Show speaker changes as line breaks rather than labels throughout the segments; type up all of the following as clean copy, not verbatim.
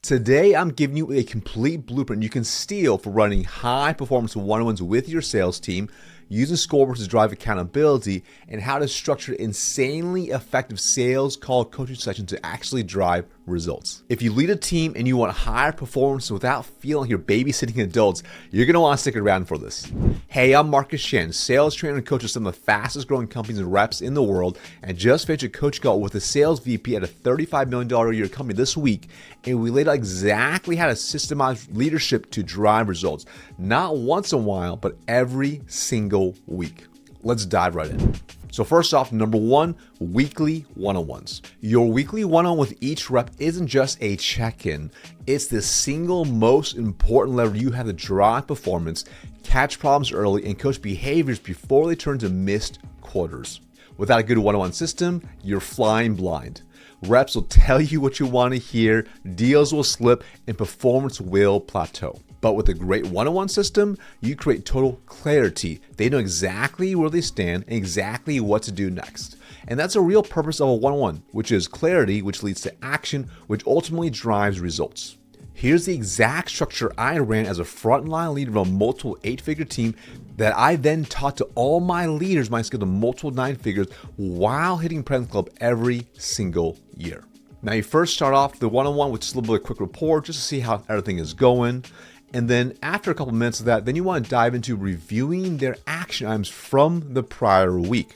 Today, I'm giving you a complete blueprint you can steal for running high-performance one-on-ones with your sales team, using Scoreboard to drive accountability, and how to structure insanely effective sales call coaching sessions to actually drive results. If you lead a team and you want higher performance without feeling like you're babysitting adults, you're going to want to stick around for this. Hey, I'm Marcus Shen, sales trainer and coach of some of the fastest growing companies and reps in the world, and just finished a coach call with a sales VP at a $35 million a year company this week, and we laid out exactly how to systemize leadership to drive results. Not once in a while, but every single week. Let's dive right in. So first off, number one, weekly one-on-ones. Your weekly one-on-one with each rep isn't just a check-in. It's the single most important lever you have to drive performance, catch problems early, and coach behaviors before they turn to missed quarters. Without a good one-on-one system, you're flying blind. Reps will tell you what you want to hear, deals will slip, and performance will plateau. But with a great one-on-one system, you create total clarity. They know exactly where they stand and exactly what to do next. And that's a real purpose of a one-on-one, which is clarity, which leads to action, which ultimately drives results. Here's the exact structure I ran as a frontline leader of a multiple 8-figure team that I then taught to all my leaders my skill to multiple 9 figures while hitting President's Club every single year. Now you first start off the one-on-one with just a little bit of quick report just to see how everything is going. And then after a couple minutes of that, then you want to dive into reviewing their action items from the prior week.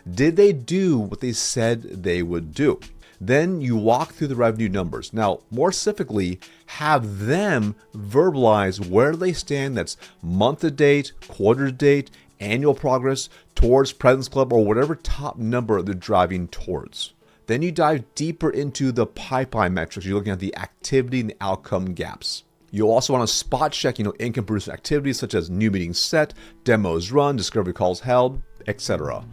Did they do what they said they would do? Then you walk through the revenue numbers. Now, more specifically, have them verbalize where they stand. That's month to date, quarter to date, annual progress towards President's Club, or whatever top number they're driving towards. Then you dive deeper into the pipeline metrics. You're looking at the activity and the outcome gaps. You'll also want to spot check, income producing activities such as new meetings set, demos run, discovery calls held, etc.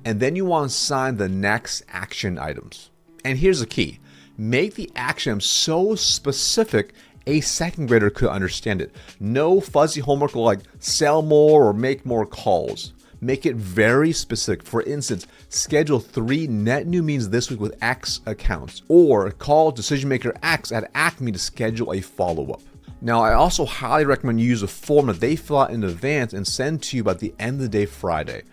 And then you want to assign the next action items. And here's the key. Make the action item so specific a second grader could understand it. No fuzzy homework like sell more or make more calls. Make it very specific. For instance, schedule 3 net new meetings this week with X accounts, or call decision maker X at Acme to schedule a follow-up. Now, I also highly recommend you use a form that they fill out in advance and send to you by the end of the day Friday.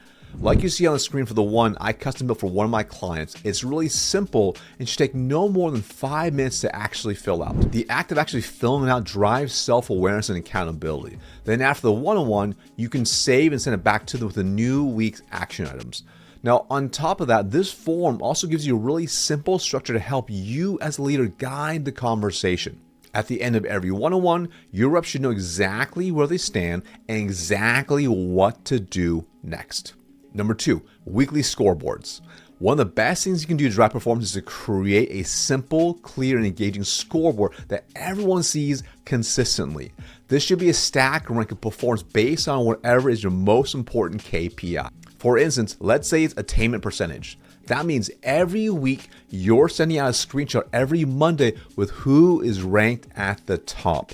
Like you see on the screen for the one I custom built for one of my clients, it's really simple and should take no more than 5 minutes to actually fill out. The act of actually filling it out drives self-awareness and accountability. Then after the one-on-one, you can save and send it back to them with the new week's action items. Now, on top of that, this form also gives you a really simple structure to help you as a leader guide the conversation. At the end of every one-on-one, your reps should know exactly where they stand and exactly what to do next. Number 2, weekly scoreboards. One of the best things you can do to drive performance is to create a simple, clear, and engaging scoreboard that everyone sees consistently. This should be a stack rank of performance based on whatever is your most important KPI. For instance, let's say it's attainment percentage. That means every week you're sending out a screenshot every Monday with who is ranked at the top.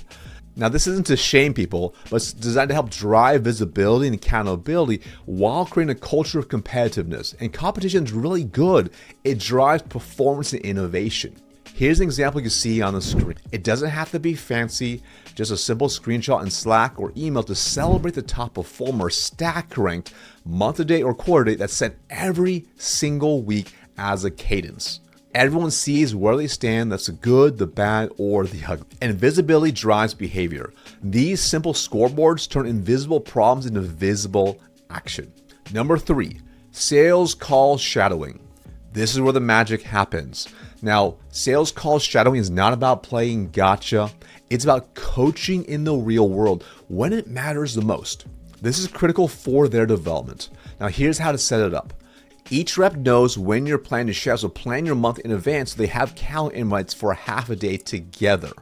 Now, this isn't to shame people, but it's designed to help drive visibility and accountability while creating a culture of competitiveness. And competition is really good. It drives performance and innovation. Here's an example you see on the screen. It doesn't have to be fancy, just a simple screenshot in Slack or email to celebrate the top performer stack ranked month to date or quarter date that's sent every single week as a cadence. Everyone sees where they stand, that's the good, the bad, or the ugly. And visibility drives behavior. These simple scoreboards turn invisible problems into visible action. Number 3, sales call shadowing. This is where the magic happens. Now, sales call shadowing is not about playing gotcha. It's about coaching in the real world when it matters the most. This is critical for their development. Now, here's how to set it up. Each rep knows when you're planning to shadow, so plan your month in advance so they have calendar invites for a half a day together.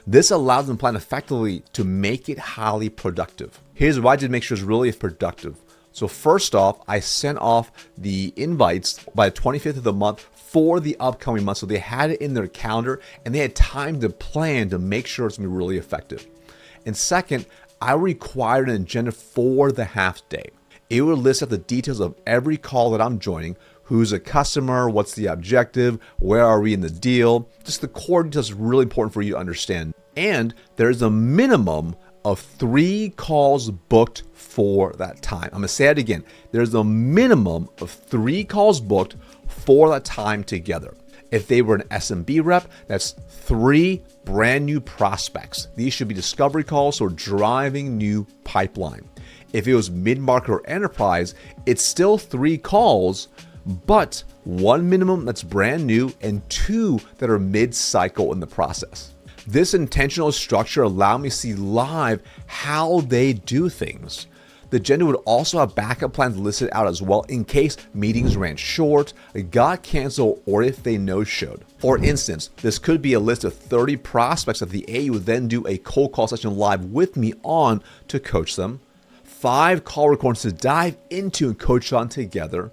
This allows them to plan effectively to make it highly productive. Here's what I did to make sure it's really productive. So first off, I sent off the invites by the 25th of the month for the upcoming month. So they had it in their calendar and they had time to plan to make sure it's going to be really effective. And second, I required an agenda for the half day. It would list out the details of every call that I'm joining, Who's a customer? What's the objective? Where are we in the deal? Just the core details is really important for you to understand. And there's a minimum of 3 calls booked for that time. I'm gonna say it again. There's a minimum of 3 calls booked for that time together. If they were an SMB rep, that's 3 brand new prospects. These should be discovery calls or driving new pipeline. If it was mid-market or enterprise, it's still 3 calls, but 1 minimum that's brand new and 2 that are mid-cycle in the process. This intentional structure allowed me to see live how they do things. The agenda would also have backup plans listed out as well in case meetings ran short, got canceled, or if they no-showed. For instance, this could be a list of 30 prospects that the AE would then do a cold call session live with me on to coach them, 5 call recordings to dive into and coach on together,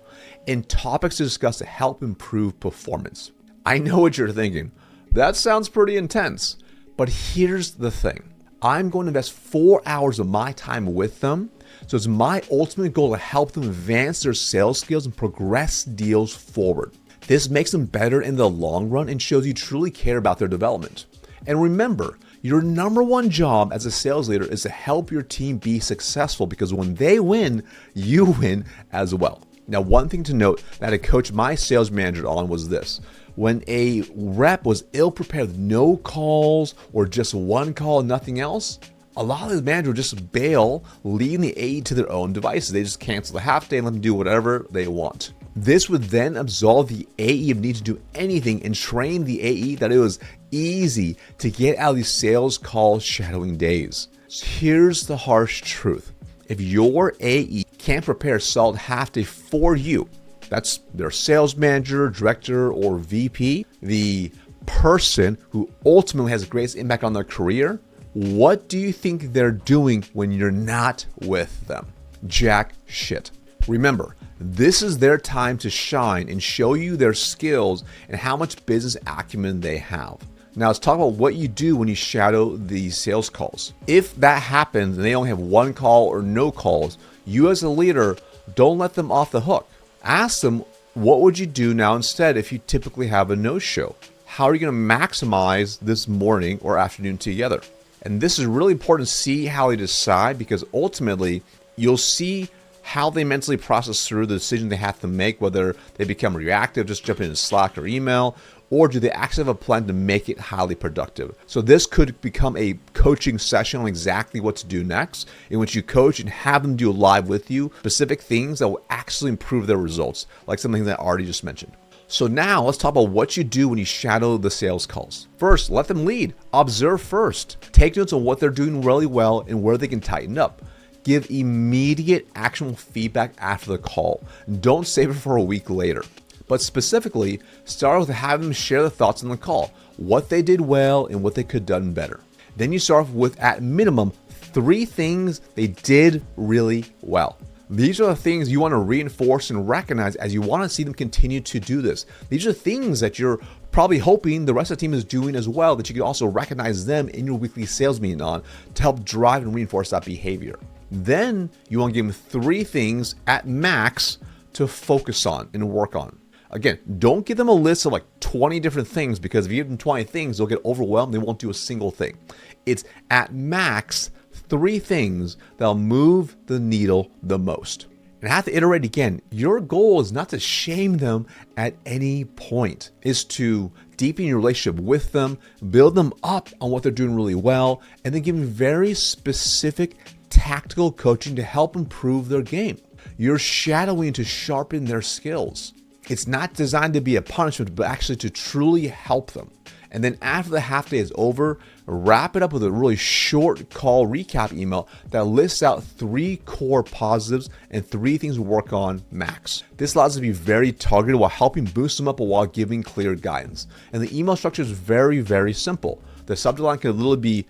and topics to discuss to help improve performance. I know what you're thinking. That sounds pretty intense, but here's the thing. I'm going to invest 4 hours of my time with them. So it's my ultimate goal to help them advance their sales skills and progress deals forward. This makes them better in the long run and shows you truly care about their development. And remember, your number one job as a sales leader is to help your team be successful, because when they win, you win as well. Now, one thing to note that I coached my sales manager on was this. When a rep was ill-prepared with no calls or just 1 call and nothing else, a lot of the managers would just bail, leaving the AE to their own devices. They just cancel the half day and let them do whatever they want. This would then absolve the AE of need to do anything and train the AE that it was easy to get out of these sales call shadowing days. So here's the harsh truth. If your AE can't prepare a solid half day for you, that's their sales manager, director, or VP, the person who ultimately has the greatest impact on their career, what do you think they're doing when you're not with them? Jack shit. Remember, this is their time to shine and show you their skills and how much business acumen they have. Now let's talk about what you do when you shadow these sales calls. If that happens and they only have 1 call or no calls, you as a leader, don't let them off the hook. Ask them, what would you do now instead if you typically have a no-show? How are you going to maximize this morning or afternoon together? And this is really important to see how they decide, because ultimately you'll see how they mentally process through the decision they have to make, whether they become reactive, just jump into Slack or email, or do they actually have a plan to make it highly productive? So this could become a coaching session on exactly what to do next, in which you coach and have them do live with you specific things that will actually improve their results, like something that I already just mentioned. So now let's talk about what you do when you shadow the sales calls. First, let them lead. Observe first. Take notes on what they're doing really well and where they can tighten up. Give immediate actionable feedback after the call. Don't save it for a week later. But specifically, start with having them share their thoughts on the call, what they did well and what they could have done better. Then you start off with, at minimum, 3 things they did really well. These are the things you want to reinforce and recognize as you want to see them continue to do this. These are things that you're probably hoping the rest of the team is doing as well, that you can also recognize them in your weekly sales meeting on to help drive and reinforce that behavior. Then you want to give them 3 things at max to focus on and work on. Again, don't give them a list of like 20 different things, because if you give them 20 things, they'll get overwhelmed. They won't do a single thing. It's at max 3 things that'll move the needle the most. And I have to iterate again. Your goal is not to shame them at any point. It's to deepen your relationship with them, build them up on what they're doing really well, and then give them very specific tactical coaching to help improve their game. You're shadowing to sharpen their skills. It's not designed to be a punishment, but actually to truly help them. And then after the half day is over, wrap it up with a really short call recap email that lists out 3 core positives and 3 things to work on max. This allows us to be very targeted while helping boost them up while giving clear guidance. And the email structure is very, very simple. The subject line can literally be,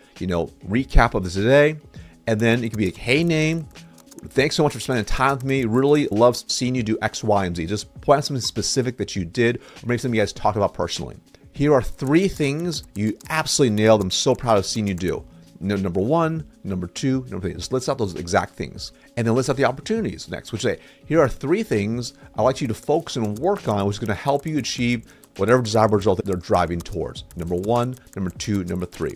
recap of this today. And then it could be like, hey name, thanks so much for spending time with me. Really love seeing you do X, Y, and Z. Just point out something specific that you did, or maybe something you guys talked about personally. Here are 3 things you absolutely nailed. I'm so proud of seeing you do. number one, number two, number three. Just list out those exact things. And then list out the opportunities next, which say, here are 3 things I'd like you to focus and work on, which is going to help you achieve whatever desirable result that they're driving towards. Number 1, number 2, number 3.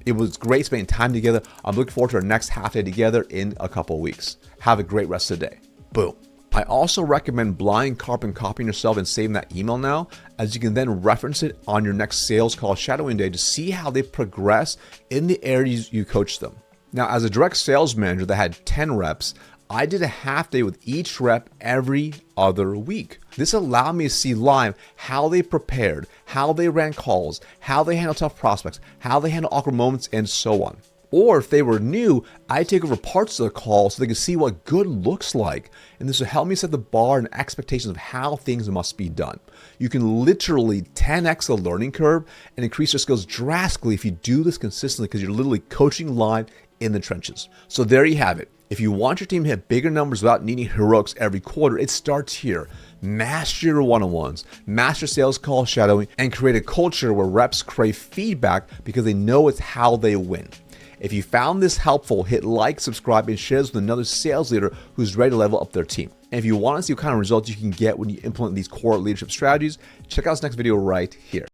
It was great spending time together. I'm looking forward to our next half day together in a couple of weeks. Have a great rest of the day. Boom. I also recommend blind carbon copying yourself and saving that email now, as you can then reference it on your next sales call shadowing day to see how they progress in the areas you coach them. Now, as a direct sales manager that had 10 reps, I did a half day with each rep every other week. This allowed me to see live how they prepared, how they ran calls, how they handle tough prospects, how they handle awkward moments, and so on. Or if they were new, I take over parts of the call so they can see what good looks like. And this will help me set the bar and expectations of how things must be done. You can literally 10x the learning curve and increase your skills drastically if you do this consistently, because you're literally coaching live in the trenches. So there you have it. If you want your team to hit bigger numbers without needing heroics every quarter, it starts here. Master your one-on-ones, master sales call shadowing, and create a culture where reps crave feedback because they know it's how they win. If you found this helpful, hit like, subscribe, and share this with another sales leader who's ready to level up their team. And if you want to see what kind of results you can get when you implement these core leadership strategies, check out this next video right here.